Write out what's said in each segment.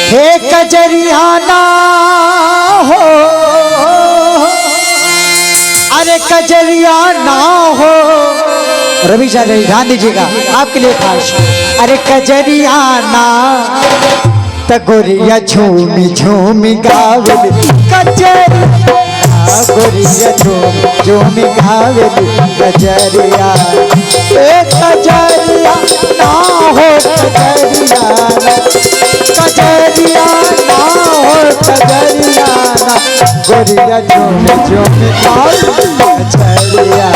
हे कजरियाना हो, अरे कजरियाना हो। रवि जी ध्यान दीजिएगा, आपके लिए खास। अरे कजरियाना तगोरिया झूमी झूमी गावली कजरिया, गोरिया झूमी झूमी गावली कजरिया। ए कजरिया ना हो कजरिया, कजरिया ना हो कजरिया, गोरिया झूमी झूमी गावली कजरिया,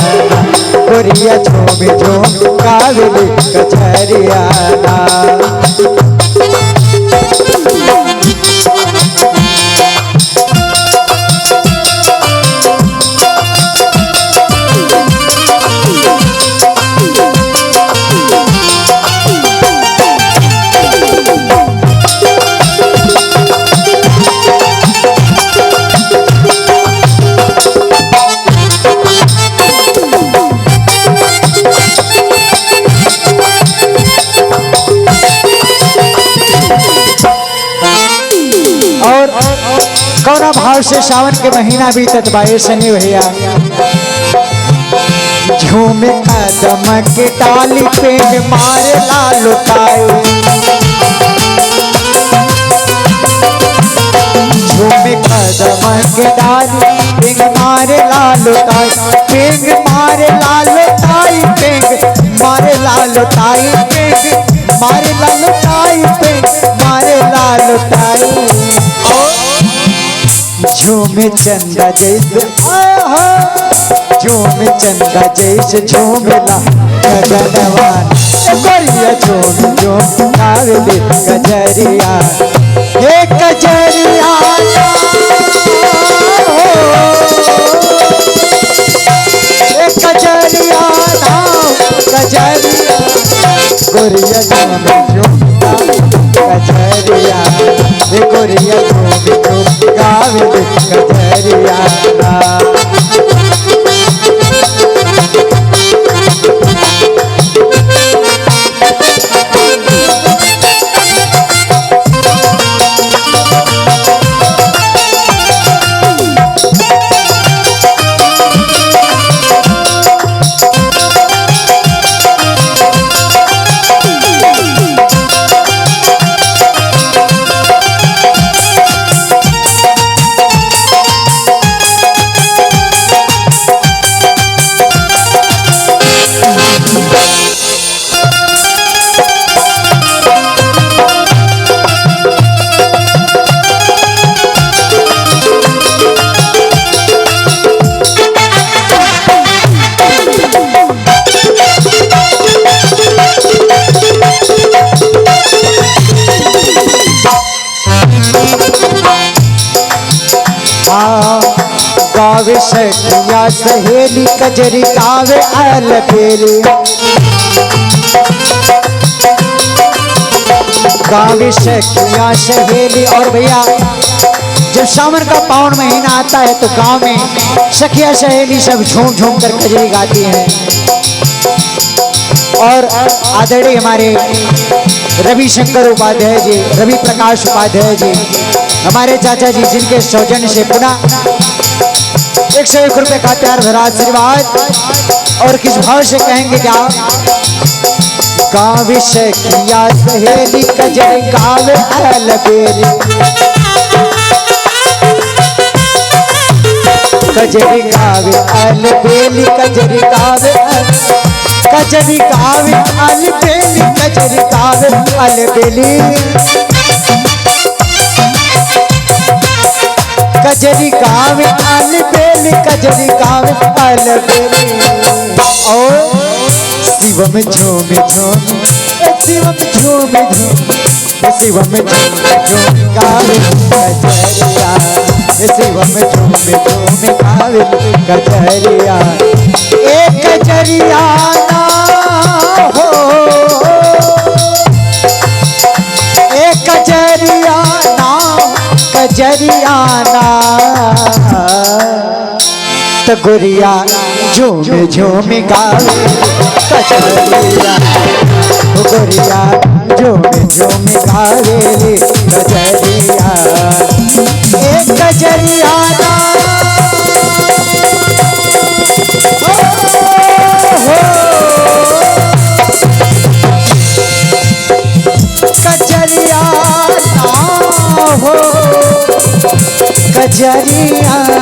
गोरिया झूमी झूमी गावली कजरिया। कौना भाव से सावन के महीना बीतत बाए सनी भैया। झूम कदम के डाली पे मारे लाल उठाए, झूम कदम के डाली पेंग मारे लाल उठाए, पेंग मारे लाल उठाई, पेंग मारे लाल उठाई, पेंग मारे लाल उठाई, पेंग मारे लाल उठाई। झूमे चंदा जैसे झूमे चंदा जैसे झूमेला गगनवान, गोरिया झूम झूम गावली कजरिया। हे कजरिया हे कजरिया कजरिया, गोरिया झूम झूम कजरिया, हे गोरिया झूम झूम गावली कजरिया। गावे सखिया सहेली कजरी गावे अलबेली, गावे सखिया सहेली। और भैया जब सावन का पावन महीना आता है तो गांव में सखिया सहेली सब झूम झूम कर कजरी गाती हैं। और आदरणीय हमारे रविशंकर उपाध्याय जी, रवि प्रकाश उपाध्याय जी, हमारे चाचा जी, जिनके सौजन्य से पुनः 101 रुपए का प्यार भरा आशीर्वाद। और किस भाव से कहेंगे क्या? गावे सखिया सहेली कजरी गावे अलबेली, कजरी गावे अलबेली, कजरी गावे कजरी गावे अलबेली, कजरी गावे अलबेली, कजरी गावे अलबेली, कजरी गावे अलबेली। और शिवम झूम झूम, शिवम झूम झूम, शिवम झूम झूम गावे कजरिया, शिवम झूम झूम गावे कजरिया। एक कजरिया ना हो, एक कजरिया ना, कजरिया ना तो गुरिया झूम झूम गावे कजरिया, गुरिया झूम झूम गावे कजरिया। कजरियाना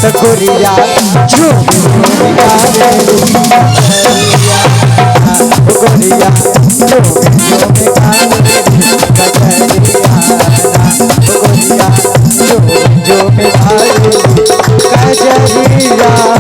तो गोरिया झूम झूम गावे गोरिया झूम झूम गावे कजरियाना गोरिया झूम झूम गावे कजरियाना।